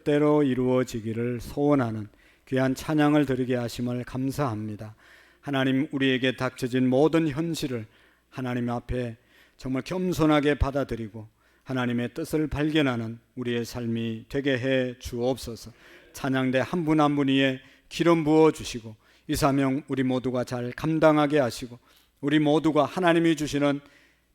뜻대로 이루어지기를 소원하는 귀한 찬양을 드리게 하심을 감사합니다. 하나님, 우리에게 닥쳐진 모든 현실을 하나님 앞에 정말 겸손하게 받아들이고 하나님의 뜻을 발견하는 우리의 삶이 되게 해 주옵소서. 찬양대 한 분 한 분 위에 기름 부어 주시고 이 사명 우리 모두가 잘 감당하게 하시고 우리 모두가 하나님이 주시는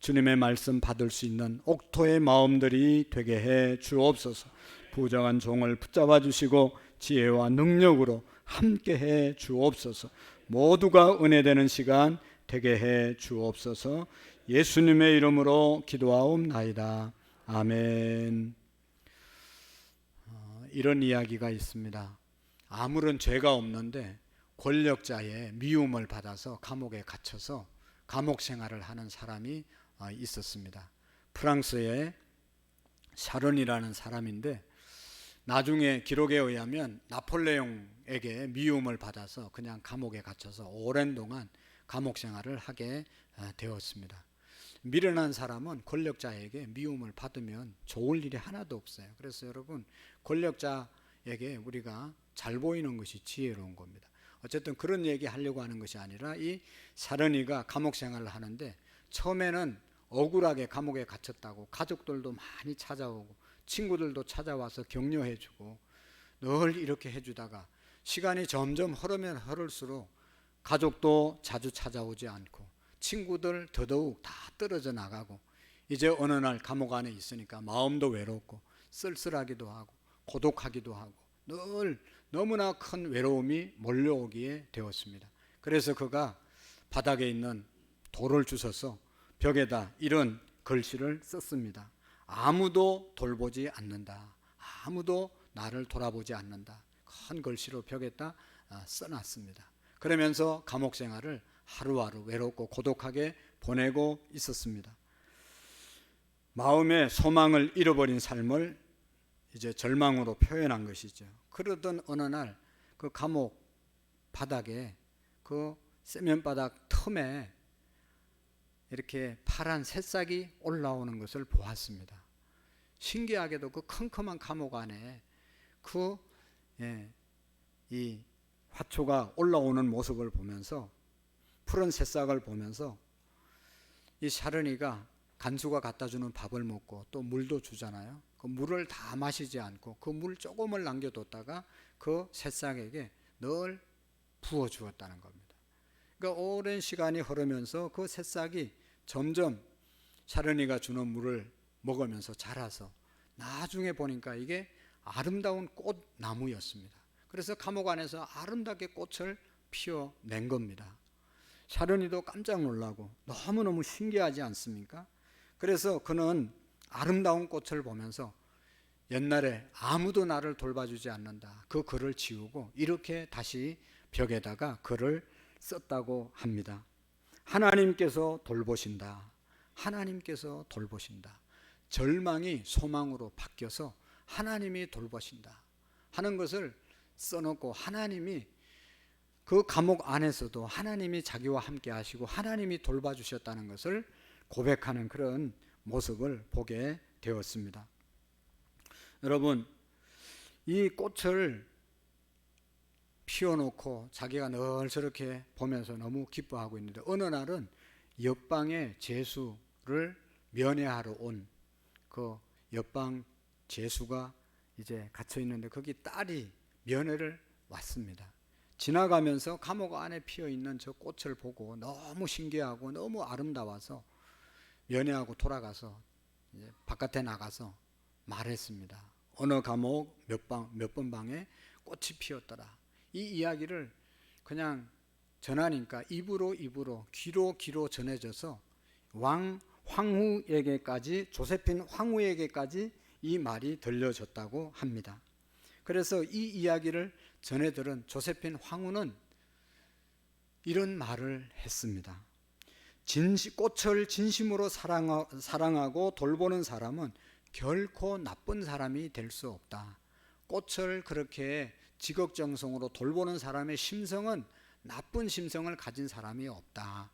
주님의 말씀 받을 수 있는 옥토의 마음들이 되게 해 주옵소서. 부정한 종을 붙잡아 주시고 지혜와 능력으로 함께 해 주옵소서. 모두가 은혜되는 시간 되게 해 주옵소서. 예수님의 이름으로 기도하옵나이다. 아멘. 이런 이야기가 있습니다. 아무런 죄가 없는데 권력자의 미움을 받아서 감옥에 갇혀서 감옥 생활을 하는 사람이 있었습니다. 프랑스의 샤론이라는 사람인데 나중에 기록에 의하면 나폴레옹에게 미움을 받아서 그냥 감옥에 갇혀서 오랜 동안 감옥 생활을 하게 되었습니다. 미련한 사람은 권력자에게 미움을 받으면 좋을 일이 하나도 없어요. 그래서 여러분, 권력자에게 우리가 잘 보이는 것이 지혜로운 겁니다. 어쨌든 그런 얘기 하려고 하는 것이 아니라 이 사르니가 감옥 생활을 하는데 처음에는 억울하게 감옥에 갇혔다고 가족들도 많이 찾아오고 친구들도 찾아와서 격려해주고 늘 이렇게 해주다가 시간이 점점 흐르면 흐를수록 가족도 자주 찾아오지 않고 친구들 더더욱 다 떨어져 나가고 이제 어느 날 감옥 안에 있으니까 마음도 외롭고 쓸쓸하기도 하고 고독하기도 하고 늘 너무나 큰 외로움이 몰려오기에 되었습니다. 그래서 그가 바닥에 있는 돌을 주워서 벽에다 이런 글씨를 썼습니다. 아무도 돌보지 않는다. 아무도 나를 돌아보지 않는다. 큰 글씨로 벽에다 써놨습니다. 그러면서 감옥 생활을 하루하루 외롭고 고독하게 보내고 있었습니다. 마음의 소망을 잃어버린 삶을 이제 절망으로 표현한 것이죠. 그러던 어느 날 그 감옥 바닥에 그 세면바닥 틈에 이렇게 파란 새싹이 올라오는 것을 보았습니다. 신기하게도 그 컴컴한 감옥 안에 이 화초가 올라오는 모습을 보면서 푸른 새싹을 보면서 이 샤르니가 간수가 갖다 주는 밥을 먹고 또 물도 주잖아요. 그 물을 다 마시지 않고 그 물 조금을 남겨뒀다가 그 새싹에게 늘 부어 주었다는 겁니다. 그러니까 오랜 시간이 흐르면서 그 새싹이 점점 샤르니가 주는 물을 먹으면서 자라서 나중에 보니까 이게 아름다운 꽃나무였습니다. 그래서 감옥 안에서 아름답게 꽃을 피워낸 겁니다. 샤르니도 깜짝 놀라고 너무너무 신기하지 않습니까? 그래서 그는 아름다운 꽃을 보면서 옛날에 아무도 나를 돌봐주지 않는다, 그 글을 지우고 이렇게 다시 벽에다가 글을 썼다고 합니다. 하나님께서 돌보신다. 하나님께서 돌보신다. 절망이 소망으로 바뀌어서 하나님이 돌보신다 하는 것을 써놓고 하나님이 그 감옥 안에서도 하나님이 자기와 함께 하시고 하나님이 돌봐주셨다는 것을 고백하는 그런 모습을 보게 되었습니다. 여러분, 이 꽃을 피워놓고 자기가 늘 저렇게 보면서 너무 기뻐하고 있는데 어느 날은 옆방의 제수를 면회하러 온 그 옆방 제수가 이제 갇혀 있는데 거기 딸이 면회를 왔습니다. 지나가면서 감옥 안에 피어 있는 저 꽃을 보고 너무 신기하고 너무 아름다워서 면회하고 돌아가서 이제 바깥에 나가서 말했습니다. 어느 감옥 몇 번 방에 꽃이 피었더라. 이 이야기를 그냥 전하니까 입으로 귀로 전해져서 황후에게까지, 조세핀 황후에게까지 이 말이 들려졌다고 합니다. 그래서 이 이야기를 전해 들은 조세핀 황후는 이런 말을 했습니다. 꽃을 진심으로 사랑하고 돌보는 사람은 결코 나쁜 사람이 될 수 없다. 꽃을 그렇게 지극정성으로 돌보는 사람의 심성은 나쁜 심성을 가진 사람이 없다.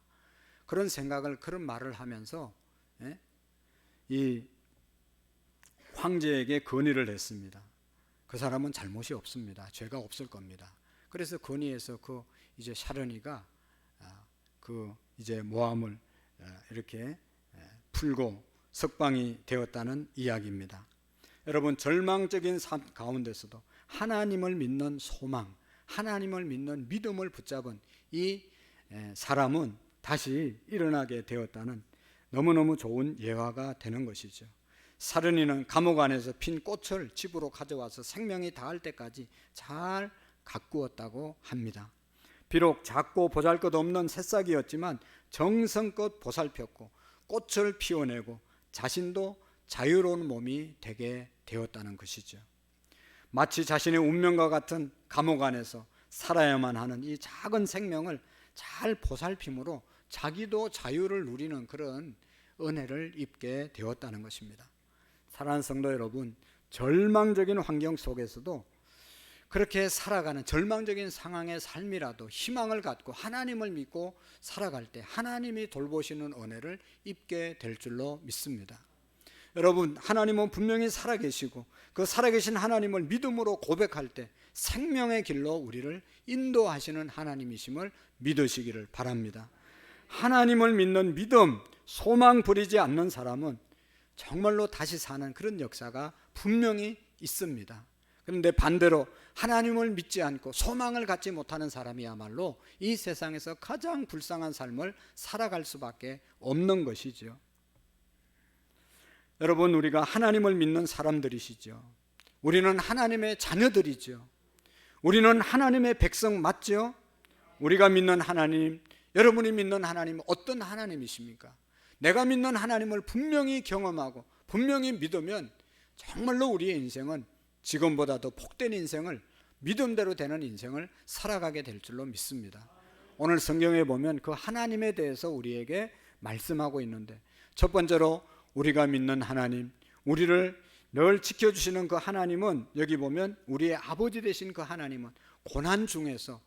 그런 말을 하면서 이 황제에게 건의를 했습니다. 그 사람은 잘못이 없습니다. 죄가 없을 겁니다. 그래서 건의해서 그 이제 샤론이가 그 이제 모함을 이렇게 풀고 석방이 되었다는 이야기입니다. 여러분, 절망적인 삶 가운데서도 하나님을 믿는 소망, 하나님을 믿는 믿음을 붙잡은 이 사람은 다시 일어나게 되었다는 너무너무 좋은 예화가 되는 것이죠. 사르니는 감옥 안에서 핀 꽃을 집으로 가져와서 생명이 다할 때까지 잘 가꾸었다고 합니다. 비록 작고 보잘것없는 새싹이었지만 정성껏 보살폈고 꽃을 피워내고 자신도 자유로운 몸이 되게 되었다는 것이죠. 마치 자신의 운명과 같은 감옥 안에서 살아야만 하는 이 작은 생명을 잘 보살핌으로 자기도 자유를 누리는 그런 은혜를 입게 되었다는 것입니다. 사랑하는 성도 여러분, 절망적인 환경 속에서도 그렇게 살아가는 절망적인 상황의 삶이라도 희망을 갖고 하나님을 믿고 살아갈 때 하나님이 돌보시는 은혜를 입게 될 줄로 믿습니다. 여러분, 하나님은 분명히 살아계시고 그 살아계신 하나님을 믿음으로 고백할 때 생명의 길로 우리를 인도하시는 하나님이심을 믿으시기를 바랍니다. 하나님을 믿는 믿음, 소망 부리지 않는 사람은 정말로 다시 사는 그런 역사가 분명히 있습니다. 그런데 반대로 하나님을 믿지 않고 소망을 갖지 못하는 사람이야말로 이 세상에서 가장 불쌍한 삶을 살아갈 수밖에 없는 것이죠. 여러분, 우리가 하나님을 믿는 사람들이시죠. 우리는 하나님의 자녀들이죠. 우리는 하나님의 백성 맞죠? 우리가 믿는 하나님, 여러분이 믿는 하나님은 어떤 하나님이십니까? 내가 믿는 하나님을 분명히 경험하고 분명히 믿으면 정말로 우리의 인생은 지금보다도 복된 인생을, 믿음대로 되는 인생을 살아가게 될 줄로 믿습니다. 오늘 성경에 보면 그 하나님에 대해서 우리에게 말씀하고 있는데, 첫 번째로 우리가 믿는 하나님, 우리를 늘 지켜주시는 그 하나님은, 여기 보면 우리의 아버지 되신 그 하나님은 고난 중에서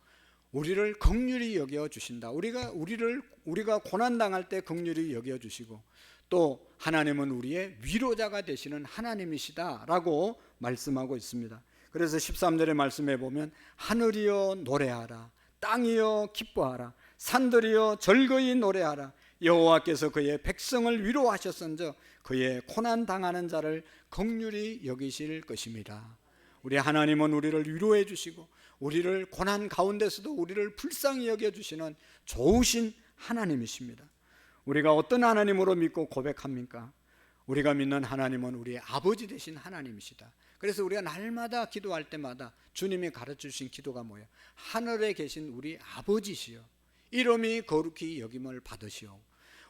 우리를 긍휼히 여겨 주신다. 우리가 고난 당할 때 긍휼히 여겨 주시고, 또 하나님은 우리의 위로자가 되시는 하나님이시다라고 말씀하고 있습니다. 그래서 13절의 말씀에 보면 하늘이여 노래하라, 땅이여 기뻐하라, 산들이여 즐거이 노래하라. 여호와께서 그의 백성을 위로하셨은즉 그의 고난 당하는 자를 긍휼히 여기실 것입니다. 우리 하나님은 우리를 위로해 주시고 우리를 고난 가운데서도 우리를 불쌍히 여겨주시는 좋으신 하나님이십니다. 우리가 어떤 하나님으로 믿고 고백합니까? 우리가 믿는 하나님은 우리의 아버지 되신 하나님이시다. 그래서 우리가 날마다 기도할 때마다 주님이 가르쳐주신 기도가 뭐예요? 하늘에 계신 우리 아버지시여 이름이 거룩히 여김을 받으시오.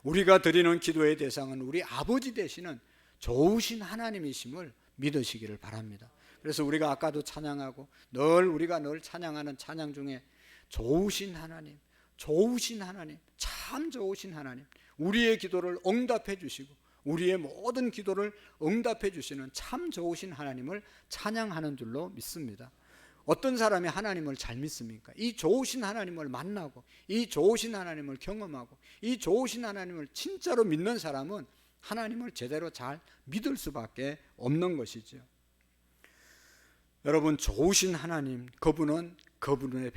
우리가 드리는 기도의 대상은 우리 아버지 되시는 좋으신 하나님이심을 믿으시기를 바랍니다. 그래서 우리가 아까도 찬양하고 우리가 늘 찬양하는 찬양 중에 좋으신 하나님, 좋으신 하나님, 참 좋으신 하나님, 우리의 기도를 응답해 주시고 우리의 모든 기도를 응답해 주시는 참 좋으신 하나님을 찬양하는 줄로 믿습니다. 어떤 사람이 하나님을 잘 믿습니까? 이 좋으신 하나님을 만나고 이 좋으신 하나님을 경험하고 이 좋으신 하나님을 진짜로 믿는 사람은 하나님을 제대로 잘 믿을 수밖에 없는 것이죠. 여러분, 좋으신 하나님, 그분은 그분의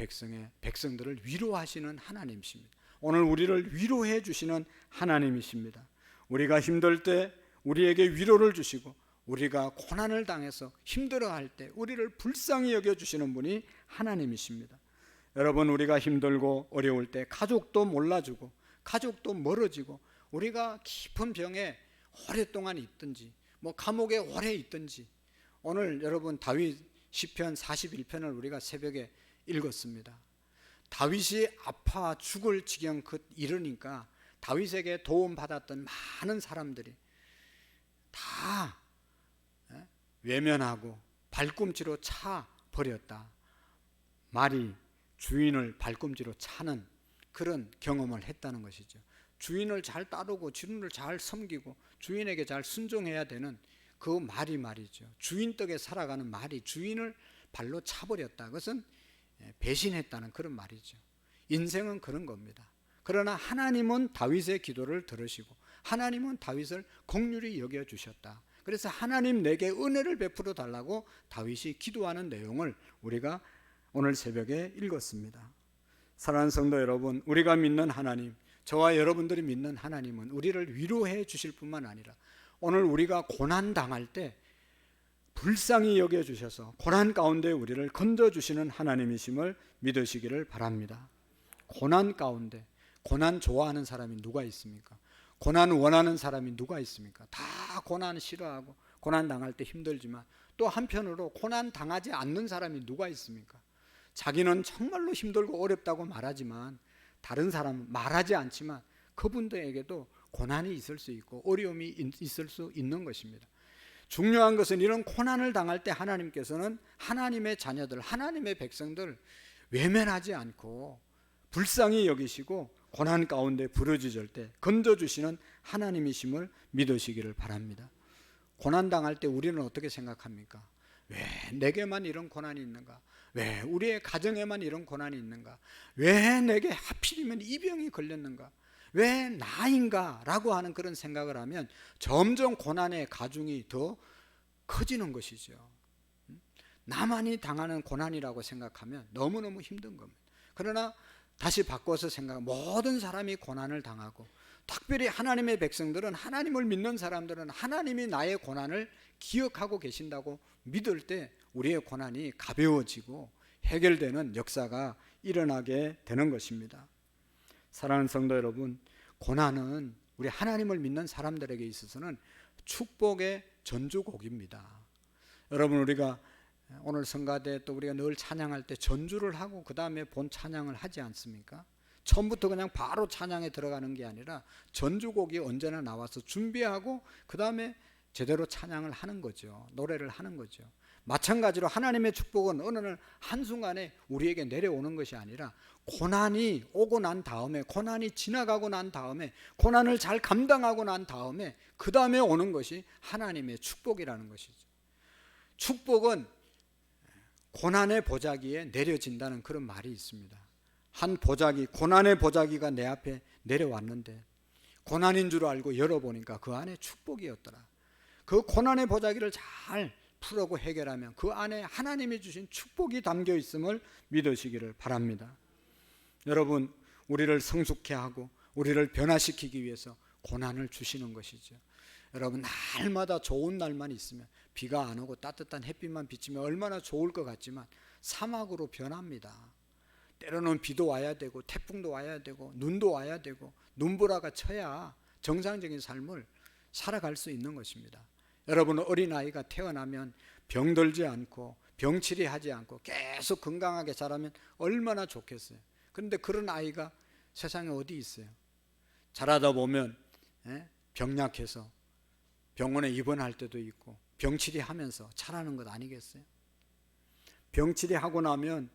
백성들을 위로하시는 하나님이십니다. 오늘 우리를 위로해 주시는 하나님이십니다. 우리가 힘들 때 우리에게 위로를 주시고 우리가 고난을 당해서 힘들어할 때 우리를 불쌍히 여겨주시는 분이 하나님이십니다. 여러분, 우리가 힘들고 어려울 때 가족도 몰라주고 가족도 멀어지고 우리가 깊은 병에 오랫동안 있든지 감옥에 오래 있든지, 오늘 여러분 다윗 시편 41편을 우리가 새벽에 읽었습니다. 다윗이 아파 죽을 지경 이르니까 다윗에게 도움받았던 많은 사람들이 다 외면하고 발꿈치로 차 버렸다. 말이 주인을 발꿈치로 차는 그런 경험을 했다는 것이죠. 주인을 잘 따르고 주인을 잘 섬기고 주인에게 잘 순종해야 되는 그 말이죠. 주인 떡에 살아가는 말이 주인을 발로 차버렸다. 그것은 배신했다는 그런 말이죠. 인생은 그런 겁니다. 그러나 하나님은 다윗의 기도를 들으시고 하나님은 다윗을 긍휼히 여겨주셨다. 그래서 하나님 내게 은혜를 베풀어 달라고 다윗이 기도하는 내용을 우리가 오늘 새벽에 읽었습니다. 사랑하는 성도 여러분, 우리가 믿는 하나님, 저와 여러분들이 믿는 하나님은 우리를 위로해 주실 뿐만 아니라 오늘 우리가 고난 당할 때 불쌍히 여겨주셔서 고난 가운데 우리를 건져주시는 하나님이심을 믿으시기를 바랍니다. 고난 가운데, 고난 좋아하는 사람이 누가 있습니까? 고난 원하는 사람이 누가 있습니까? 다 고난 싫어하고 고난 당할 때 힘들지만 또 한편으로 고난 당하지 않는 사람이 누가 있습니까? 자기는 정말로 힘들고 어렵다고 말하지만 다른 사람은 말하지 않지만 그분들에게도 고난이 있을 수 있고 어려움이 있을 수 있는 것입니다. 중요한 것은 이런 고난을 당할 때 하나님께서는 하나님의 자녀들, 하나님의 백성들 외면하지 않고 불쌍히 여기시고 고난 가운데 부르짖을 때 건져주시는 하나님이심을 믿으시기를 바랍니다. 고난 당할 때 우리는 어떻게 생각합니까? 왜 내게만 이런 고난이 있는가? 왜 우리의 가정에만 이런 고난이 있는가? 왜 내게 하필이면 이 병이 걸렸는가? 왜 나인가? 라고 하는 그런 생각을 하면 점점 고난의 가중이 더 커지는 것이죠. 나만이 당하는 고난이라고 생각하면 너무너무 힘든 겁니다. 그러나 다시 바꿔서 생각하면 모든 사람이 고난을 당하고 특별히 하나님의 백성들은, 하나님을 믿는 사람들은 하나님이 나의 고난을 기억하고 계신다고 믿을 때 우리의 고난이 가벼워지고 해결되는 역사가 일어나게 되는 것입니다. 사랑하는 성도 여러분, 고난은 우리 하나님을 믿는 사람들에게 있어서는 축복의 전주곡입니다. 여러분, 우리가 오늘 성가대 또 우리가 늘 찬양할 때 전주를 하고 그 다음에 본 찬양을 하지 않습니까? 처음부터 그냥 바로 찬양에 들어가는 게 아니라 전주곡이 언제나 나와서 준비하고 그 다음에 제대로 찬양을 하는 거죠. 노래를 하는 거죠. 마찬가지로 하나님의 축복은 어느 날 한순간에 우리에게 내려오는 것이 아니라 고난이 오고 난 다음에, 고난이 지나가고 난 다음에, 고난을 잘 감당하고 난 다음에 그 다음에 오는 것이 하나님의 축복이라는 것이죠. 축복은 고난의 보자기에 내려진다는 그런 말이 있습니다. 한 보자기, 고난의 보자기가 내 앞에 내려왔는데 고난인 줄 알고 열어보니까 그 안에 축복이었더라. 그 고난의 보자기를 잘 풀고 해결하면 그 안에 하나님이 주신 축복이 담겨 있음을 믿으시기를 바랍니다. 여러분, 우리를 성숙케 하고 우리를 변화시키기 위해서 고난을 주시는 것이죠. 여러분, 날마다 좋은 날만 있으면, 비가 안 오고 따뜻한 햇빛만 비치면 얼마나 좋을 것 같지만 사막으로 변합니다. 때로는 비도 와야 되고 태풍도 와야 되고 눈도 와야 되고 눈보라가 쳐야 정상적인 삶을 살아갈 수 있는 것입니다. 여러분, 어린아이가 태어나면 병들지 않고 병치레 하지 않고 계속 건강하게 자라면 얼마나 좋겠어요. 그런데 그런 아이가 세상에 어디 있어요? 자라다 보면 병약해서 병원에 입원할 때도 있고 병치레 하면서 자라는 것 아니겠어요? 병치레 하고 나면,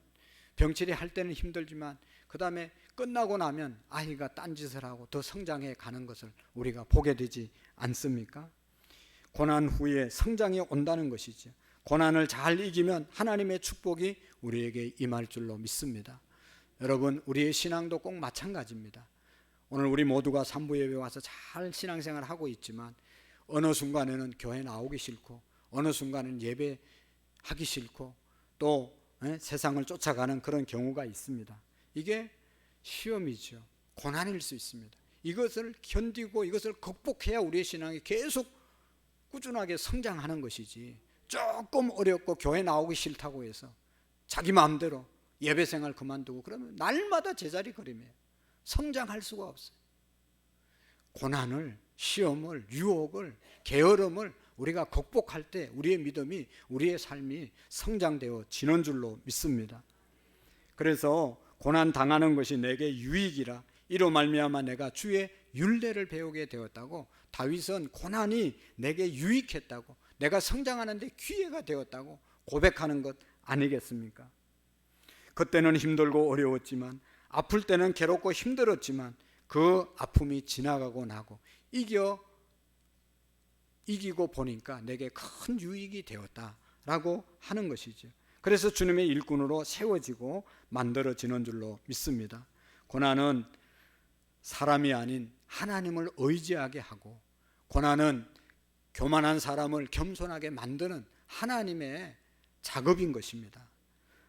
병치레 할 때는 힘들지만 그 다음에 끝나고 나면 아이가 딴짓을 하고 더 성장해 가는 것을 우리가 보게 되지 않습니까? 고난 후에 성장이 온다는 것이죠. 고난을 잘 이기면 하나님의 축복이 우리에게 임할 줄로 믿습니다. 여러분, 우리의 신앙도 꼭 마찬가지입니다. 오늘 우리 모두가 산부 예배 와서 잘 신앙생활 하고 있지만 어느 순간에는 교회 나오기 싫고 어느 순간은 예배하기 싫고 또 세상을 쫓아가는 그런 경우가 있습니다. 이게 시험이죠. 고난일 수 있습니다. 이것을 견디고 이것을 극복해야 우리의 신앙이 계속 꾸준하게 성장하는 것이지, 조금 어렵고 교회 나오기 싫다고 해서 자기 마음대로 예배생활 그만두고 그러면 날마다 제자리 걸음이에요. 성장할 수가 없어요. 고난을, 시험을, 유혹을, 게으름을 우리가 극복할 때 우리의 믿음이, 우리의 삶이 성장되어지는 줄로 믿습니다. 그래서 고난 당하는 것이 내게 유익이라 이로 말미암아 내가 주의 율례를 배우게 되었다고, 다윗은 고난이 내게 유익했다고, 내가 성장하는 데 기회가 되었다고 고백하는 것 아니겠습니까? 그때는 힘들고 어려웠지만, 아플 때는 괴롭고 힘들었지만 그 아픔이 지나가고 나고 이기고 보니까 내게 큰 유익이 되었다라고 하는 것이죠. 그래서 주님의 일꾼으로 세워지고 만들어지는 줄로 믿습니다. 고난은 사람이 아닌 하나님을 의지하게 하고, 고난은 교만한 사람을 겸손하게 만드는 하나님의 작업인 것입니다.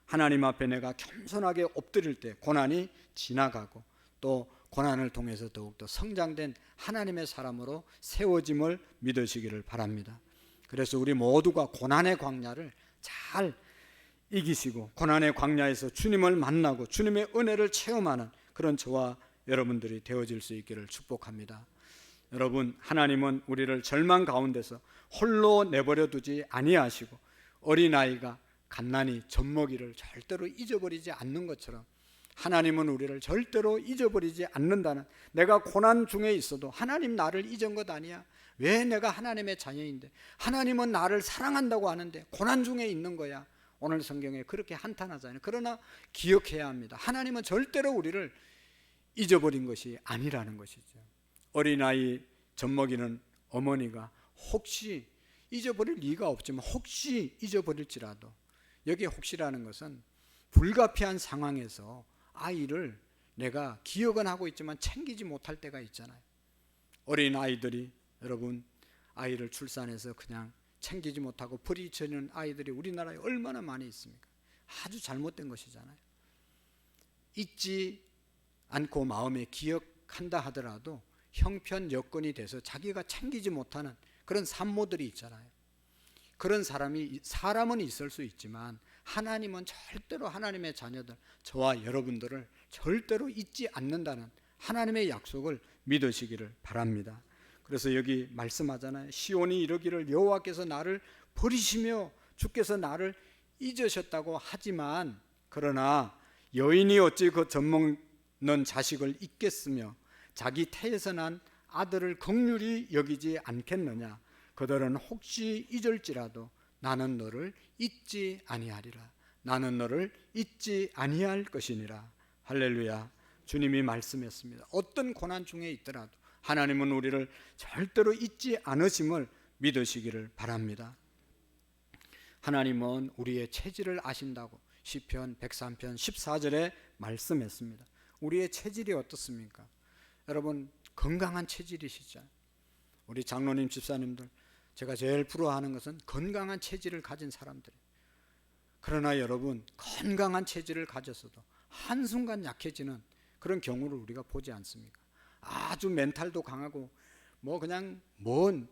하나님 앞에 내가 겸손하게 엎드릴 때 고난이 지나가고 또 고난을 통해서 더욱더 성장된 하나님의 사람으로 세워짐을 믿으시기를 바랍니다. 그래서 우리 모두가 고난의 광야를 잘 이기시고 고난의 광야에서 주님을 만나고 주님의 은혜를 체험하는 그런 저와 여러분들이 되어질 수 있기를 축복합니다. 여러분, 하나님은 우리를 절망 가운데서 홀로 내버려 두지 아니하시고 어린아이가 갓난이 젖먹이를 절대로 잊어버리지 않는 것처럼 하나님은 우리를 절대로 잊어버리지 않는다는, 내가 고난 중에 있어도 하나님 나를 잊은 것 아니야, 왜 내가 하나님의 자녀인데 하나님은 나를 사랑한다고 하는데 고난 중에 있는 거야, 오늘 성경에 그렇게 한탄하잖아요. 그러나 기억해야 합니다. 하나님은 절대로 우리를 잊어버린 것이 아니라는 것이죠. 어린아이 젖먹이는 어머니가 혹시 잊어버릴 리가 없지만 혹시 잊어버릴지라도, 여기에 혹시라는 것은 불가피한 상황에서 아이를 내가 기억은 하고 있지만 챙기지 못할 때가 있잖아요. 어린아이들이, 여러분, 아이를 출산해서 그냥 챙기지 못하고 버리치는 아이들이 우리나라에 얼마나 많이 있습니까? 아주 잘못된 것이잖아요. 잊지 않고 마음에 기억한다 하더라도 형편 여건이 돼서 자기가 챙기지 못하는 그런 산모들이 있잖아요. 그런 사람은 있을 수 있지만 하나님은 절대로 하나님의 자녀들, 저와 여러분들을 절대로 잊지 않는다는 하나님의 약속을 믿으시기를 바랍니다. 그래서 여기 말씀하잖아요. 시온이 이르기를 여호와께서 나를 버리시며 주께서 나를 잊으셨다고 하지만, 그러나 여인이 어찌 그 젖먹는 자식을 잊겠으며 자기 태에서 난 아들을 긍휼히 여기지 않겠느냐. 그들은 혹시 잊을지라도 나는 너를 잊지 아니하리라. 나는 너를 잊지 아니할 것이니라. 할렐루야. 주님이 말씀했습니다. 어떤 고난 중에 있더라도 하나님은 우리를 절대로 잊지 않으심을 믿으시기를 바랍니다. 하나님은 우리의 체질을 아신다고 시편 103편 14절에 말씀했습니다. 우리의 체질이 어떻습니까? 여러분, 건강한 체질이시죠? 우리 장로님 집사님들, 제가 제일 부러워하는 것은 건강한 체질을 가진 사람들이에요. 그러나 여러분, 건강한 체질을 가졌어도 한순간 약해지는 그런 경우를 우리가 보지 않습니까? 아주 멘탈도 강하고 뭐 그냥 뭔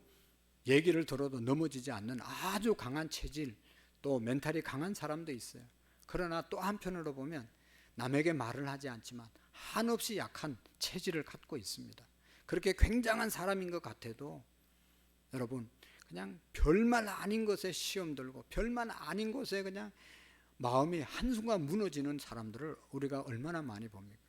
얘기를 들어도 넘어지지 않는 아주 강한 체질, 또 멘탈이 강한 사람도 있어요. 그러나 또 한편으로 보면 남에게 말을 하지 않지만 한없이 약한 체질을 갖고 있습니다. 그렇게 굉장한 사람인 것 같아도 여러분, 그냥 별말 아닌 것에 시험 들고 별말 아닌 것에 그냥 마음이 한순간 무너지는 사람들을 우리가 얼마나 많이 봅니까?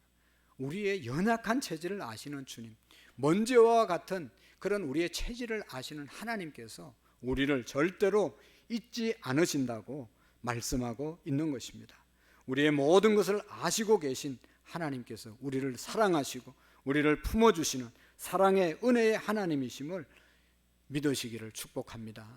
우리의 연약한 체질을 아시는 주님, 먼지와 같은 그런 우리의 체질을 아시는 하나님께서 우리를 절대로 잊지 않으신다고 말씀하고 있는 것입니다. 우리의 모든 것을 아시고 계신 하나님께서 우리를 사랑하시고 우리를 품어주시는 사랑의 은혜의 하나님이심을 믿으시기를 축복합니다.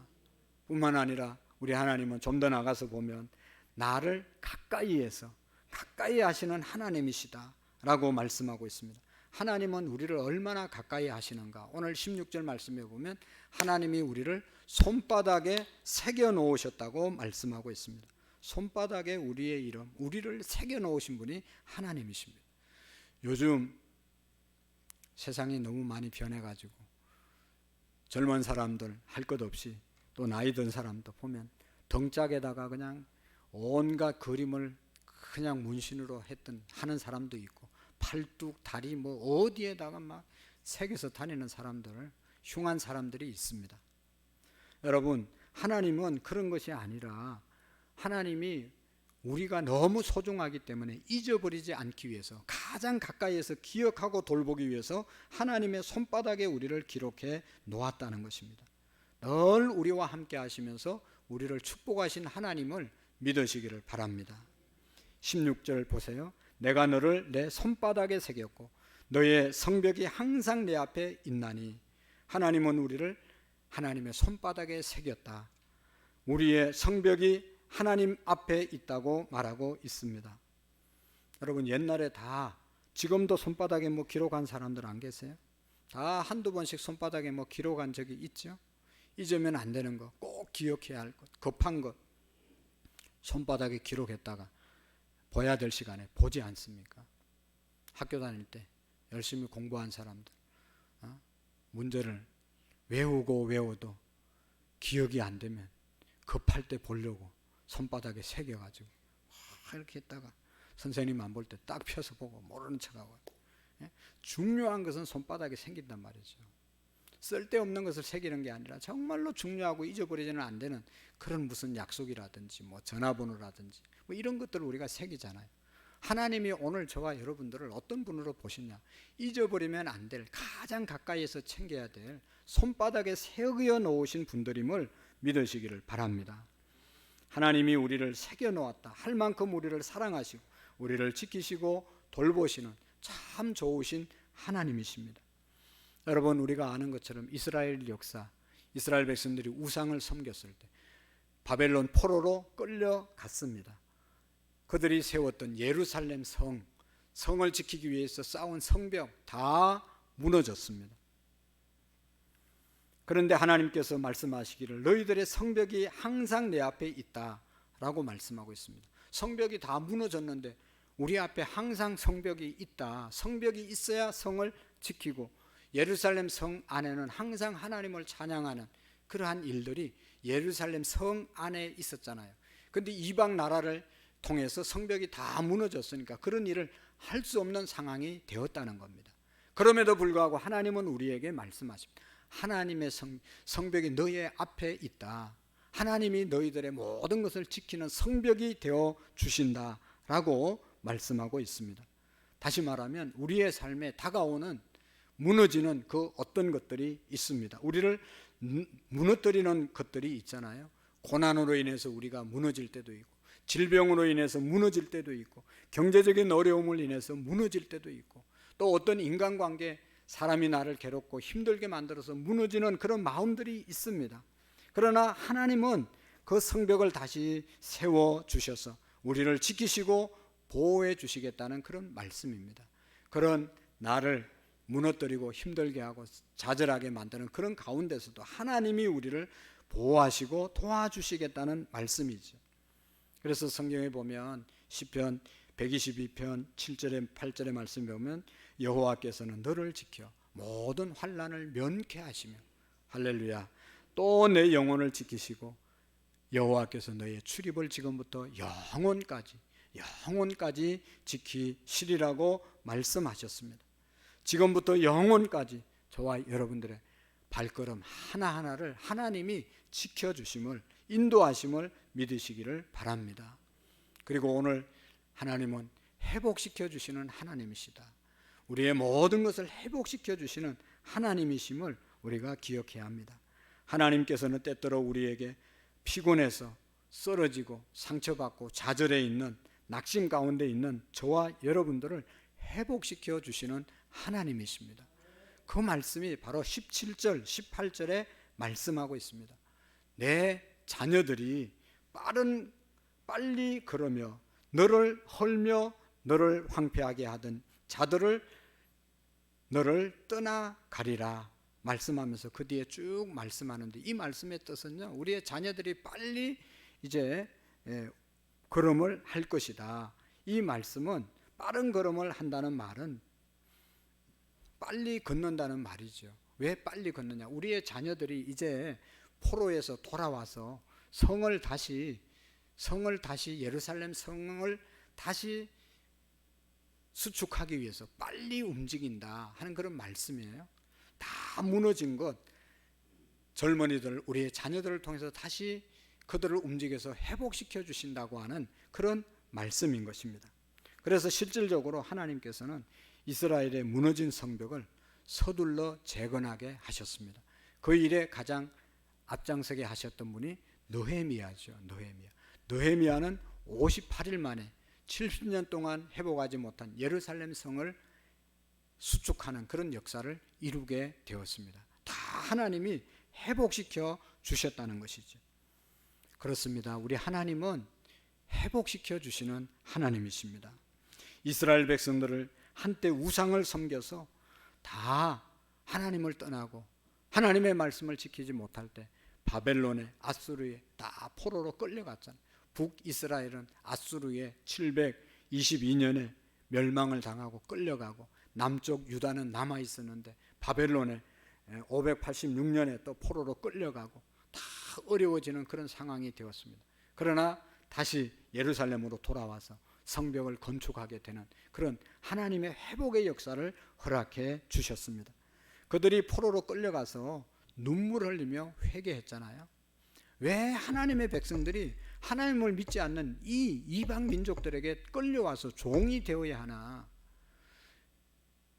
뿐만 아니라 우리 하나님은 좀 더 나가서 보면 나를 가까이에서 가까이 하시는 하나님이시다 라고 말씀하고 있습니다. 하나님은 우리를 얼마나 가까이 하시는가. 오늘 16절 말씀에 보면 하나님이 우리를 손바닥에 새겨 놓으셨다고 말씀하고 있습니다. 손바닥에 우리의 이름, 우리를 새겨 놓으신 분이 하나님이십니다. 요즘 세상이 너무 많이 변해가지고 젊은 사람들 할 것 없이 또 나이 든 사람도 보면 등짝에다가 그냥 온갖 그림을 그냥 문신으로 하는 사람도 있고, 팔뚝, 다리 뭐 어디에다가 막 새겨서 다니는 사람들, 흉한 사람들이 있습니다. 여러분, 하나님은 그런 것이 아니라 하나님이 우리가 너무 소중하기 때문에 잊어버리지 않기 위해서, 가장 가까이에서 기억하고 돌보기 위해서 하나님의 손바닥에 우리를 기록해 놓았다는 것입니다. 늘 우리와 함께 하시면서 우리를 축복하신 하나님을 믿으시기를 바랍니다. 16절 보세요. 내가 너를 내 손바닥에 새겼고 너의 성벽이 항상 내 앞에 있나니. 하나님은 우리를 하나님의 손바닥에 새겼다. 우리의 성벽이 하나님 앞에 있다고 말하고 있습니다. 여러분, 옛날에 다, 지금도 손바닥에 뭐 기록한 사람들 안 계세요? 다 한두 번씩 손바닥에 뭐 기록한 적이 있죠. 잊으면 안 되는 것, 꼭 기억해야 할 것, 급한 것 손바닥에 기록했다가 봐야 될 시간에 보지 않습니까? 학교 다닐 때 열심히 공부한 사람들 문제를 외워도 기억이 안 되면 급할 때 보려고 손바닥에 새겨가지고 이렇게 했다가 선생님 안 볼 때 딱 펴서 보고 모르는 척하고. 중요한 것은 손바닥에 생긴단 말이죠. 쓸데없는 것을 새기는 게 아니라 정말로 중요하고 잊어버리지는 안 되는 그런 무슨 약속이라든지 뭐 전화번호라든지 뭐 이런 것들을 우리가 새기잖아요. 하나님이 오늘 저와 여러분들을 어떤 분으로 보시냐, 잊어버리면 안 될, 가장 가까이에서 챙겨야 될 손바닥에 새겨 놓으신 분들임을 믿으시기를 바랍니다. 하나님이 우리를 새겨 놓았다 할 만큼 우리를 사랑하시고 우리를 지키시고 돌보시는 참 좋으신 하나님이십니다. 여러분, 우리가 아는 것처럼 이스라엘 역사, 이스라엘 백성들이 우상을 섬겼을 때 바벨론 포로로 끌려갔습니다. 그들이 세웠던 예루살렘 성을 지키기 위해서 쌓은 성벽 다 무너졌습니다. 그런데 하나님께서 말씀하시기를 너희들의 성벽이 항상 내 앞에 있다라고 말씀하고 있습니다. 성벽이 다 무너졌는데 우리 앞에 항상 성벽이 있다. 성벽이 있어야 성을 지키고 예루살렘 성 안에는 항상 하나님을 찬양하는 그러한 일들이 예루살렘 성 안에 있었잖아요. 그런데 이방 나라를 통해서 성벽이 다 무너졌으니까 그런 일을 할 수 없는 상황이 되었다는 겁니다. 그럼에도 불구하고 하나님은 우리에게 말씀하십니다. 하나님의 성벽이 너희 앞에 있다. 하나님이 너희들의 모든 것을 지키는 성벽이 되어 주신다라고 말씀하고 있습니다. 다시 말하면 우리의 삶에 다가오는 무너지는 그 어떤 것들이 있습니다. 우리를 무너뜨리는 것들이 있잖아요. 고난으로 인해서 우리가 무너질 때도 있고, 질병으로 인해서 무너질 때도 있고, 경제적인 어려움을 인해서 무너질 때도 있고, 또 어떤 인간관계, 사람이 나를 괴롭고 힘들게 만들어서 무너지는 그런 마음들이 있습니다. 그러나 하나님은 그 성벽을 다시 세워주셔서 우리를 지키시고 보호해 주시겠다는 그런 말씀입니다. 그런 나를 무너뜨리고 힘들게 하고 좌절하게 만드는 그런 가운데서도 하나님이 우리를 보호하시고 도와주시겠다는 말씀이죠. 그래서 성경에 보면 시편 122편 7절에 8절의 말씀에 보면 여호와께서는 너를 지켜 모든 환난을 면케 하시며 할렐루야 또 내 영혼을 지키시고 여호와께서 너의 출입을 지금부터 영혼까지 지키시리라고 말씀하셨습니다. 지금부터 영혼까지 저와 여러분들의 발걸음 하나하나를 하나님이 지켜주심을 인도하심을 믿으시기를 바랍니다. 그리고 오늘 하나님은 회복시켜 주시는 하나님이시다. 우리의 모든 것을 회복시켜 주시는 하나님이심을 우리가 기억해야 합니다. 하나님께서는 때때로 우리에게 피곤해서 쓰러지고 상처받고 좌절해 있는 낙심 가운데 있는 저와 여러분들을 회복시켜 주시는 하나님이십니다. 그 말씀이 바로 17절, 18절에 말씀하고 있습니다. 내 자녀들이 빨리 걸으며 너를 헐며 너를 황폐하게 하던 자들을 너를 떠나가리라 말씀하면서 그 뒤에 쭉 말씀하는데 이 말씀의 뜻은요, 우리의 자녀들이 빨리 이제 걸음을 할 것이다. 이 말씀은 빠른 걸음을 한다는 말은 빨리 걷는다는 말이죠. 왜 빨리 걷느냐? 우리의 자녀들이 이제 포로에서 돌아와서 성을 다시 예루살렘 성을 다시 수축하기 위해서 빨리 움직인다 하는 그런 말씀이에요. 다 무너진 것 젊은이들 우리의 자녀들을 통해서 다시 그들을 움직여서 회복시켜 주신다고 하는 그런 말씀인 것입니다. 그래서 실질적으로 하나님께서는 이스라엘의 무너진 성벽을 서둘러 재건하게 하셨습니다. 그 일에 가장 앞장서게 하셨던 분이 느헤미야죠. 느헤미야는 58일 만에 70년 동안 회복하지 못한 예루살렘 성을 수축하는 그런 역사를 이루게 되었습니다. 다 하나님이 회복시켜 주셨다는 것이죠. 그렇습니다. 우리 하나님은 회복시켜 주시는 하나님이십니다. 이스라엘 백성들을 한때 우상을 섬겨서 다 하나님을 떠나고 하나님의 말씀을 지키지 못할 때 바벨론에, 아수르에 다 포로로 끌려갔잖아요. 북이스라엘은 아수르에 722년에 멸망을 당하고 끌려가고, 남쪽 유다는 남아 있었는데 바벨론에 586년에 또 포로로 끌려가고, 다 어려워지는 그런 상황이 되었습니다. 그러나 다시 예루살렘으로 돌아와서 성벽을 건축하게 되는 그런 하나님의 회복의 역사를 허락해 주셨습니다. 그들이 포로로 끌려가서 눈물 흘리며 회개했잖아요. 왜 하나님의 백성들이 하나님을 믿지 않는 이 이방 민족들에게 끌려와서 종이 되어야 하나?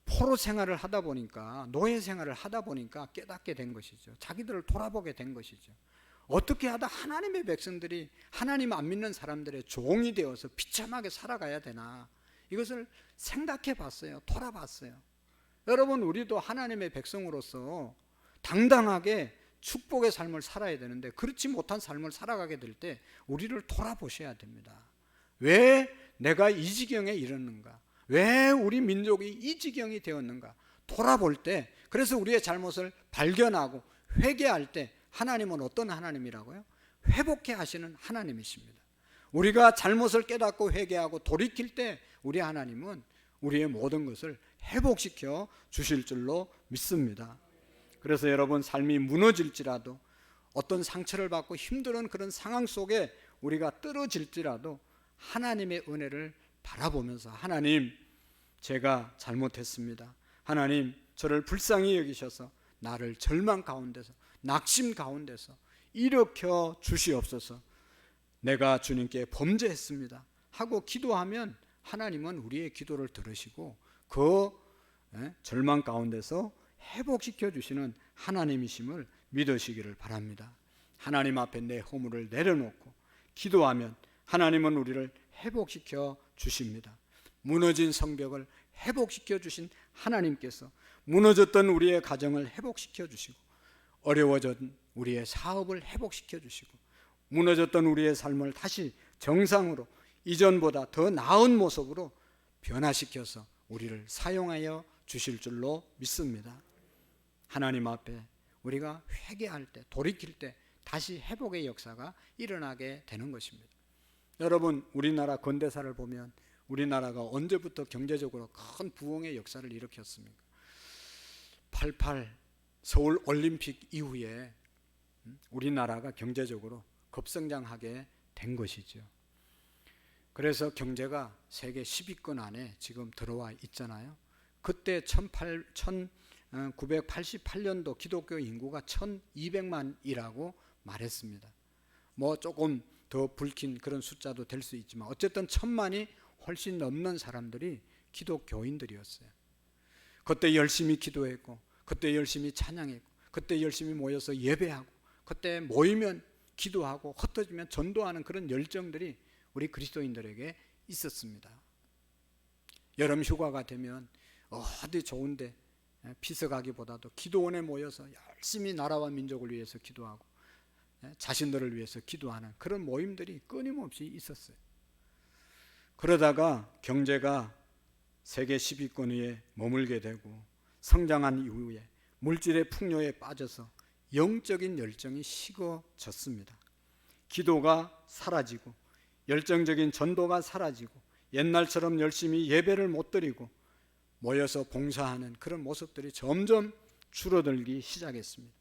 포로 생활을 하다 보니까, 노예 생활을 하다 보니까 깨닫게 된 것이죠. 자기들을 돌아보게 된 것이죠. 어떻게 하다 하나님의 백성들이 하나님 안 믿는 사람들의 종이 되어서 비참하게 살아가야 되나? 이것을 생각해 봤어요. 돌아봤어요. 여러분, 우리도 하나님의 백성으로서 당당하게 축복의 삶을 살아야 되는데, 그렇지 못한 삶을 살아가게 될 때 우리를 돌아보셔야 됩니다. 왜 내가 이 지경에 이르는가? 왜 우리 민족이 이 지경이 되었는가? 돌아볼 때, 그래서 우리의 잘못을 발견하고 회개할 때 하나님은 어떤 하나님이라고요? 회복해 하시는 하나님이십니다. 우리가 잘못을 깨닫고 회개하고 돌이킬 때 우리 하나님은 우리의 모든 것을 회복시켜 주실 줄로 믿습니다. 그래서 여러분, 삶이 무너질지라도, 어떤 상처를 받고 힘든 그런 상황 속에 우리가 떨어질지라도 하나님의 은혜를 바라보면서, 하나님, 제가 잘못했습니다. 하나님, 저를 불쌍히 여기셔서 나를 절망 가운데서, 낙심 가운데서 일으켜 주시옵소서. 내가 주님께 범죄했습니다 하고 기도하면 하나님은 우리의 기도를 들으시고 그 절망 가운데서 회복시켜 주시는 하나님이심을 믿으시기를 바랍니다. 하나님 앞에 내 허물을 내려놓고 기도하면 하나님은 우리를 회복시켜 주십니다. 무너진 성벽을 회복시켜 주신 하나님께서 무너졌던 우리의 가정을 회복시켜 주시고, 어려워진 우리의 사업을 회복시켜 주시고, 무너졌던 우리의 삶을 다시 정상으로, 이전보다 더 나은 모습으로 변화시켜서 우리를 사용하여 주실 줄로 믿습니다. 하나님 앞에 우리가 회개할 때, 돌이킬 때 다시 회복의 역사가 일어나게 되는 것입니다. 여러분, 우리나라 근대사를 보면 우리나라가 언제부터 경제적으로 큰 부흥의 역사를 일으켰습니까? 88 서울 올림픽 이후에 우리나라가 경제적으로 급성장하게 된 것이죠. 그래서 경제가 세계 10위권 안에 지금 들어와 있잖아요. 그때 1988년도 기독교 인구가 1200만이라고 말했습니다. 뭐 조금 더 붉힌 그런 숫자도 될 수 있지만 어쨌든 1000만이 훨씬 넘는 사람들이 기독교인들이었어요. 그때 열심히 기도했고, 그때 열심히 찬양했고, 그때 열심히 모여서 예배하고, 그때 모이면 기도하고 흩어지면 전도하는 그런 열정들이 우리 그리스도인들에게 있었습니다. 여름 휴가가 되면 어디 좋은데 피서가기보다도 기도원에 모여서 열심히 나라와 민족을 위해서 기도하고 자신들을 위해서 기도하는 그런 모임들이 끊임없이 있었어요. 그러다가 경제가 세계 10위권 위에 머물게 되고 성장한 이후에 물질의 풍요에 빠져서 영적인 열정이 식어졌습니다. 기도가 사라지고 열정적인 전도가 사라지고 옛날처럼 열심히 예배를 못 드리고 모여서 봉사하는 그런 모습들이 점점 줄어들기 시작했습니다.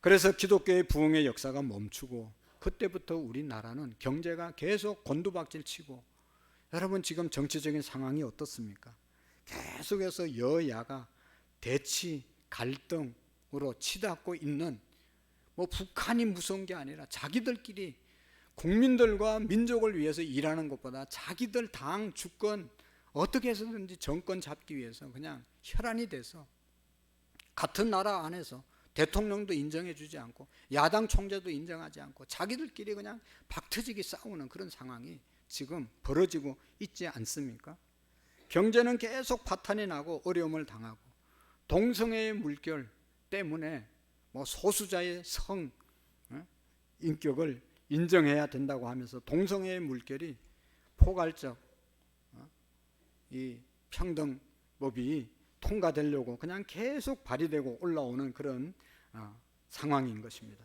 그래서 기독교의 부흥의 역사가 멈추고 그때부터 우리나라는 경제가 계속 곤두박질 치고, 여러분 지금 정치적인 상황이 어떻습니까? 계속해서 여야가 대치 갈등으로 치닫고 있는, 뭐 북한이 무서운 게 아니라 자기들끼리 국민들과 민족을 위해서 일하는 것보다 자기들 당 주권 어떻게 해서든지 정권 잡기 위해서 그냥 혈안이 돼서 같은 나라 안에서 대통령도 인정해 주지 않고 야당 총재도 인정하지 않고 자기들끼리 그냥 박터지게 싸우는 그런 상황이 지금 벌어지고 있지 않습니까? 경제는 계속 파탄이 나고 어려움을 당하고 동성애의 물결 때문에 뭐 소수자의 성 인격을 인정해야 된다고 하면서 동성애의 물결이 포괄적 이 평등법이 통과되려고 그냥 계속 발의되고 올라오는 그런 상황인 것입니다.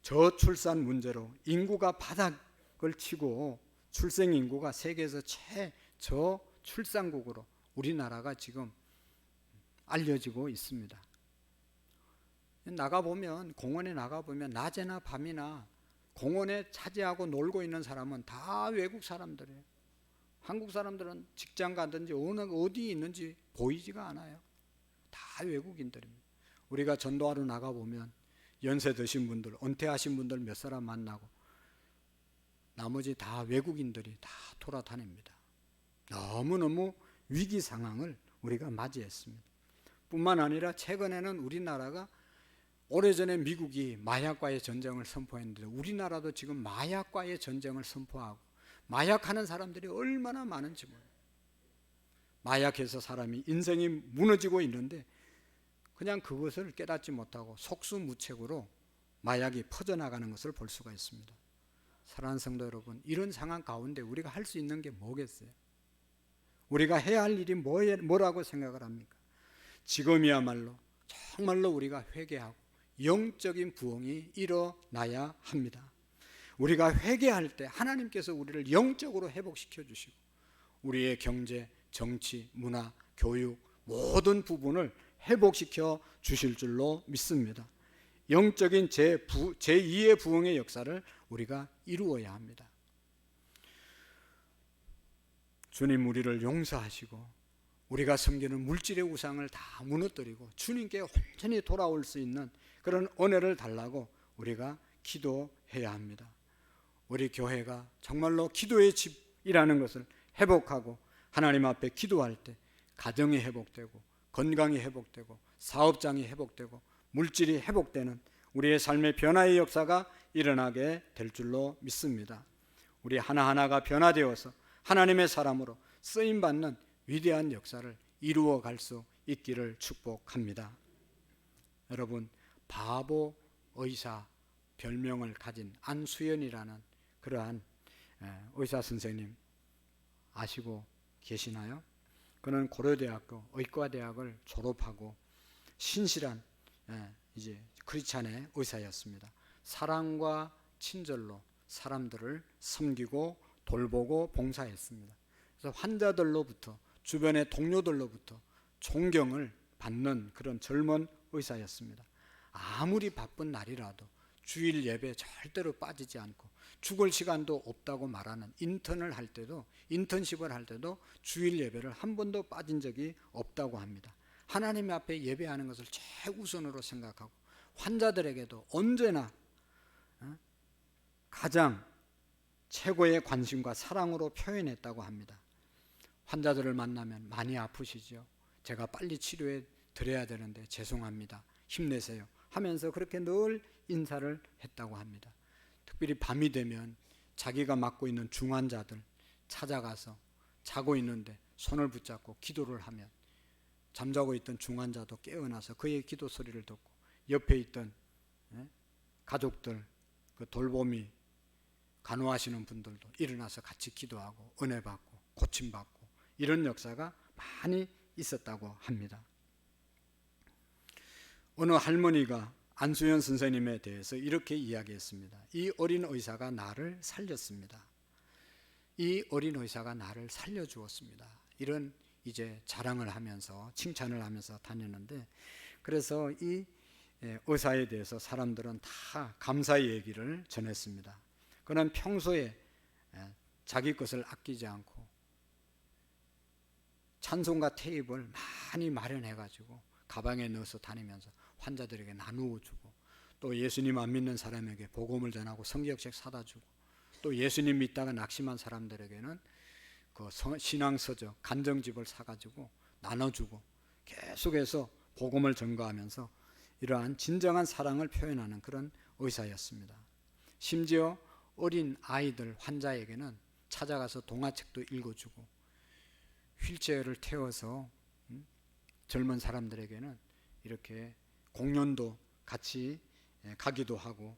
저출산 문제로 인구가 바닥을 치고 출생 인구가 세계에서 최저출산국으로 우리나라가 지금 알려지고 있습니다. 공원에 나가보면 낮에나 밤이나 공원에 차지하고 놀고 있는 사람은 다 외국 사람들이에요. 한국 사람들은 직장 가든지 어디 있는지 보이지가 않아요. 다 외국인들입니다. 우리가 전도하러 나가보면 연세 드신 분들, 은퇴하신 분들 몇 사람 만나고 나머지 다 외국인들이 다 돌아다닙니다. 너무너무 위기 상황을 우리가 맞이했습니다. 뿐만 아니라 최근에는 우리나라가 오래전에 미국이 마약과의 전쟁을 선포했는데 우리나라도 지금 마약과의 전쟁을 선포하고 마약하는 사람들이 얼마나 많은지 몰라요. 마약해서 사람이 인생이 무너지고 있는데 그냥 그것을 깨닫지 못하고 속수무책으로 마약이 퍼져나가는 것을 볼 수가 있습니다. 사랑하는 성도 여러분, 이런 상황 가운데 우리가 할 수 있는 게 뭐겠어요? 우리가 해야 할 일이 뭐라고 생각을 합니까? 지금이야말로 정말로 우리가 회개하고 영적인 부흥이 일어나야 합니다. 우리가 회개할 때 하나님께서 우리를 영적으로 회복시켜 주시고 우리의 경제, 정치, 문화, 교육 모든 부분을 회복시켜 주실 줄로 믿습니다. 영적인 제2의 부흥의 역사를 우리가 이루어야 합니다. 주님 우리를 용서하시고 우리가 섬기는 물질의 우상을 다 무너뜨리고 주님께 온전히 돌아올 수 있는 그런 은혜를 달라고 우리가 기도해야 합니다. 우리 교회가 정말로 기도의 집이라는 것을 회복하고 하나님 앞에 기도할 때 가정이 회복되고 건강이 회복되고 사업장이 회복되고 물질이 회복되는 우리의 삶의 변화의 역사가 일어나게 될 줄로 믿습니다. 우리 하나하나가 변화되어서 하나님의 사람으로 쓰임받는 위대한 역사를 이루어 갈 수 있기를 축복합니다. 여러분, 바보 의사 별명을 가진 안수연이라는 그러한 의사 선생님 아시고 계시나요? 그는 고려대학교 의과대학을 졸업하고 신실한 이제 크리스찬의 의사였습니다. 사랑과 친절로 사람들을 섬기고 돌보고 봉사했습니다. 그래서 환자들로부터 주변의 동료들로부터 존경을 받는 그런 젊은 의사였습니다. 아무리 바쁜 날이라도 주일 예배 절대로 빠지지 않고 죽을 시간도 없다고 말하는 인턴십을 할 때도 주일 예배를 한 번도 빠진 적이 없다고 합니다. 하나님 앞에 예배하는 것을 최우선으로 생각하고 환자들에게도 언제나 가장 최고의 관심과 사랑으로 표현했다고 합니다. 환자들을 만나면 많이 아프시죠? 제가 빨리 치료해 드려야 되는데 죄송합니다. 힘내세요. 하면서 그렇게 늘 인사를 했다고 합니다. 특별히 밤이 되면 자기가 맡고 있는 중환자들 찾아가서 자고 있는데 손을 붙잡고 기도를 하면 잠자고 있던 중환자도 깨어나서 그의 기도 소리를 듣고 옆에 있던 가족들 그 돌봄이 간호하시는 분들도 일어나서 같이 기도하고 은혜 받고 고침받고 이런 역사가 많이 있었다고 합니다. 어느 할머니가 안수연 선생님에 대해서 이렇게 이야기했습니다. 이 어린 의사가 나를 살렸습니다. 이 어린 의사가 나를 살려주었습니다. 이런 이제 자랑을 하면서 칭찬을 하면서 다녔는데, 그래서 이 의사에 대해서 사람들은 다 감사의 얘기를 전했습니다. 그는 평소에 자기 것을 아끼지 않고 찬송가 테이프를 많이 마련해가지고 가방에 넣어서 다니면서 환자들에게 나누어 주고, 또 예수님 안 믿는 사람에게 복음을 전하고 성경책 사다 주고, 또 예수님 믿다가 낙심한 사람들에게는 그 신앙서적 간정집을 사가지고 나눠주고 계속해서 복음을 전가하면서 이러한 진정한 사랑을 표현하는 그런 의사였습니다. 심지어 어린 아이들 환자에게는 찾아가서 동화책도 읽어주고 휠체어를 태워서 젊은 사람들에게는 이렇게 공연도 같이 가기도 하고,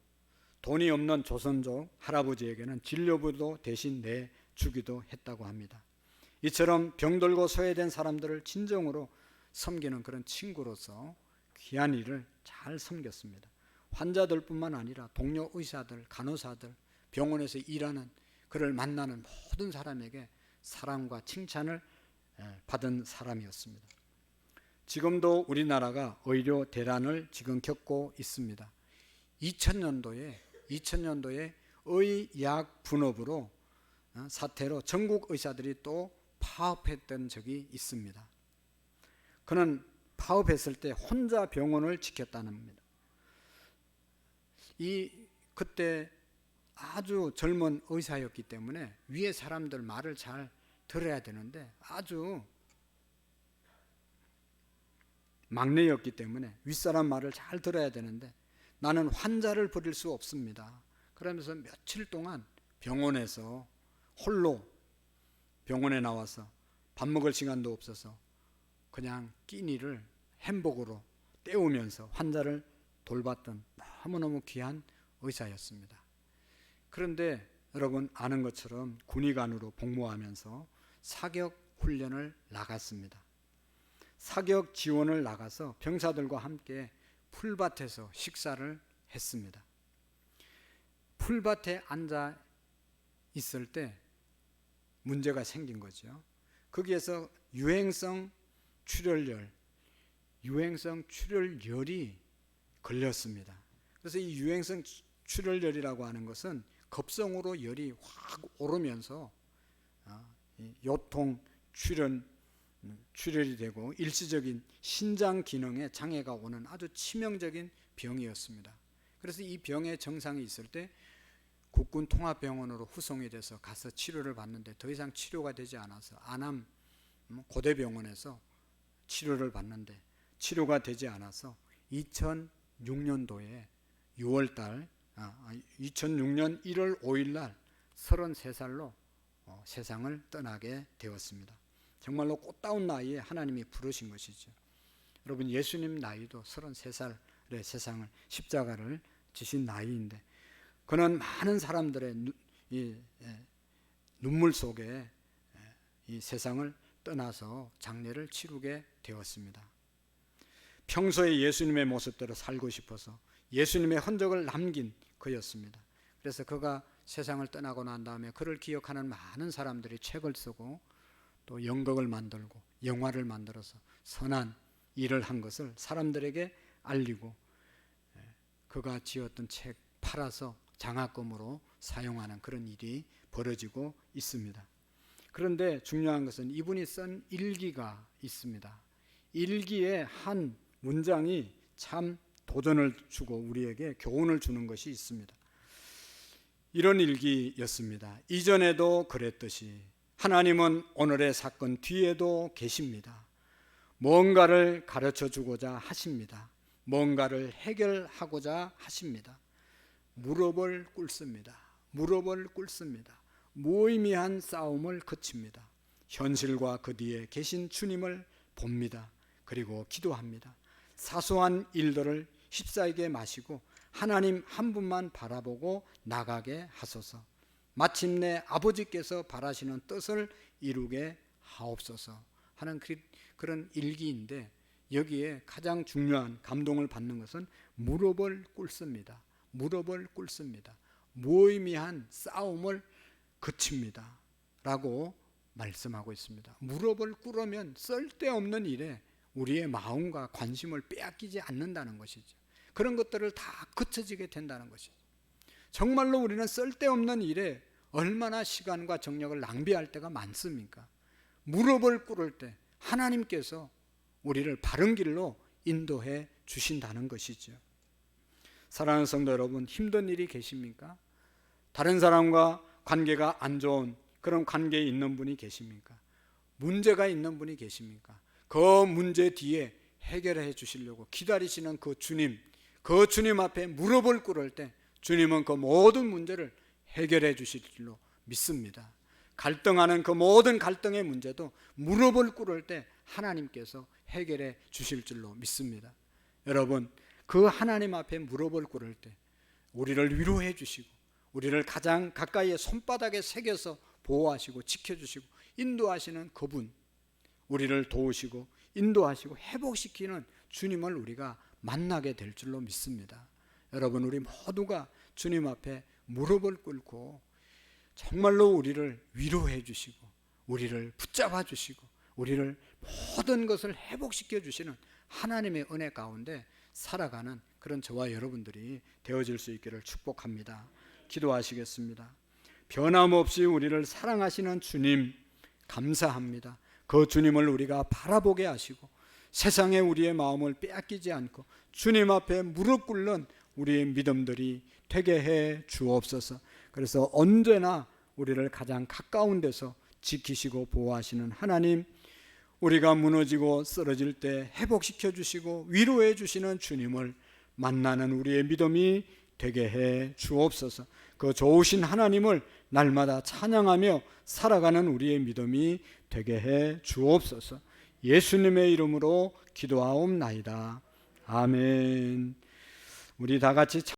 돈이 없는 조선족 할아버지에게는 진료비도 대신 내주기도 했다고 합니다. 이처럼 병들고 소외된 사람들을 진정으로 섬기는 그런 친구로서 귀한 일을 잘 섬겼습니다. 환자들뿐만 아니라 동료 의사들, 간호사들, 병원에서 일하는 그를 만나는 모든 사람에게 사랑과 칭찬을 받은 사람이었습니다. 지금도 우리나라가 의료 대란을 지금 겪고 있습니다. 2000년도에 의약 분업으로 사태로 전국 의사들이 또 파업했던 적이 있습니다. 그는 파업했을 때 혼자 병원을 지켰다는 겁니다. 그때 아주 젊은 의사였기 때문에 위에 사람들 말을 잘 들어야 되는데 아주 막내였기 때문에 윗사람 말을 잘 들어야 되는데 나는 환자를 버릴 수 없습니다. 그러면서 며칠 동안 병원에서 홀로 병원에 나와서 밥 먹을 시간도 없어서 그냥 끼니를 햄버거로 때우면서 환자를 돌봤던 너무너무 귀한 의사였습니다. 그런데 여러분 아는 것처럼 군의관으로 복무하면서 사격 훈련을 나갔습니다. 사격 지원을 나가서 병사들과 함께 풀밭에서 식사를 했습니다. 풀밭에 앉아 있을 때 문제가 생긴 거죠. 거기에서 유행성 출혈열이 걸렸습니다. 그래서 이 유행성 출혈열이라고 하는 것은 급성으로 열이 확 오르면서 요통 출혈이 되고 일시적인 신장 기능에 장애가 오는 아주 치명적인 병이었습니다. 그래서 이 병의 증상이 있을 때 국군 통합병원으로 후송이 돼서 가서 치료를 받는데 더 이상 치료가 되지 않아서 안암 고대병원에서 치료를 받는데 치료가 되지 않아서 2006년도에 6년 1월 5일 날 33살로 세상을 떠나게 되었습니다. 정말로 꽃다운 나이에 하나님이 부르신 것이죠. 여러분 예수님 나이도 33살의 세상을 십자가를 지신 나이인데 그는 많은 사람들의 눈물 속에 이 세상을 떠나서 장례를 치르게 되었습니다. 평소에 예수님의 모습대로 살고 싶어서 예수님의 흔적을 남긴 그였습니다. 그래서 그가 세상을 떠나고 난 다음에 그를 기억하는 많은 사람들이 책을 쓰고 또 연극을 만들고 영화를 만들어서 선한 일을 한 것을 사람들에게 알리고 그가 지었던 책 팔아서 장학금으로 사용하는 그런 일이 벌어지고 있습니다. 그런데 중요한 것은 이분이 쓴 일기가 있습니다. 일기의 한 문장이 참 도전을 주고 우리에게 교훈을 주는 것이 있습니다. 이런 일기였습니다. 이전에도 그랬듯이 하나님은 오늘의 사건 뒤에도 계십니다. 뭔가를 가르쳐 주고자 하십니다. 뭔가를 해결하고자 하십니다. 무릎을 꿇습니다. 무의미한 싸움을 그칩니다. 현실과 그 뒤에 계신 주님을 봅니다. 그리고 기도합니다. 사소한 일들을 휩싸이게 마시고 하나님 한 분만 바라보고 나가게 하소서. 마침내 아버지께서 바라시는 뜻을 이루게 하옵소서 하는 그런 일기인데 여기에 가장 중요한 감동을 받는 것은 무릎을 꿇습니다. 무의미한 싸움을 그칩니다 라고 말씀하고 있습니다. 무릎을 꿇으면 쓸데없는 일에 우리의 마음과 관심을 빼앗기지 않는다는 것이죠. 그런 것들을 다 그쳐지게 된다는 것이죠. 정말로 우리는 쓸데없는 일에 얼마나 시간과 정력을 낭비할 때가 많습니까? 무릎을 꿇을 때 하나님께서 우리를 바른 길로 인도해 주신다는 것이죠. 사랑하는 성도 여러분, 힘든 일이 계십니까? 다른 사람과 관계가 안 좋은 그런 관계에 있는 분이 계십니까? 문제가 있는 분이 계십니까? 그 문제 뒤에 해결해 주시려고 기다리시는 그 주님 앞에 무릎을 꿇을 때 주님은 그 모든 문제를 해결해 주실 줄로 믿습니다. 갈등하는 그 모든 갈등의 문제도 무릎을 꿇을 때 하나님께서 해결해 주실 줄로 믿습니다. 여러분, 그 하나님 앞에 무릎을 꿇을 때 우리를 위로해 주시고 우리를 가장 가까이에 손바닥에 새겨서 보호하시고 지켜주시고 인도하시는 그분, 우리를 도우시고 인도하시고 회복시키는 주님을 우리가 만나게 될 줄로 믿습니다. 여러분, 우리 모두가 주님 앞에 무릎을 꿇고 정말로 우리를 위로해 주시고 우리를 붙잡아 주시고 우리를 모든 것을 회복시켜 주시는 하나님의 은혜 가운데 살아가는 그런 저와 여러분들이 되어질 수 있기를 축복합니다. 기도하시겠습니다. 변함없이 우리를 사랑하시는 주님 감사합니다. 그 주님을 우리가 바라보게 하시고 세상에 우리의 마음을 빼앗기지 않고 주님 앞에 무릎 꿇는 우리의 믿음들이 되게 해 주옵소서. 그래서 언제나 우리를 가장 가까운 데서 지키시고 보호하시는 하나님, 우리가 무너지고 쓰러질 때 회복시켜 주시고 위로해 주시는 주님을 만나는 우리의 믿음이 되게 해 주옵소서. 그 좋으신 하나님을 날마다 찬양하며 살아가는 우리의 믿음이 되게 해 주옵소서. 예수님의 이름으로 기도하옵나이다. 아멘. 우리 다 같이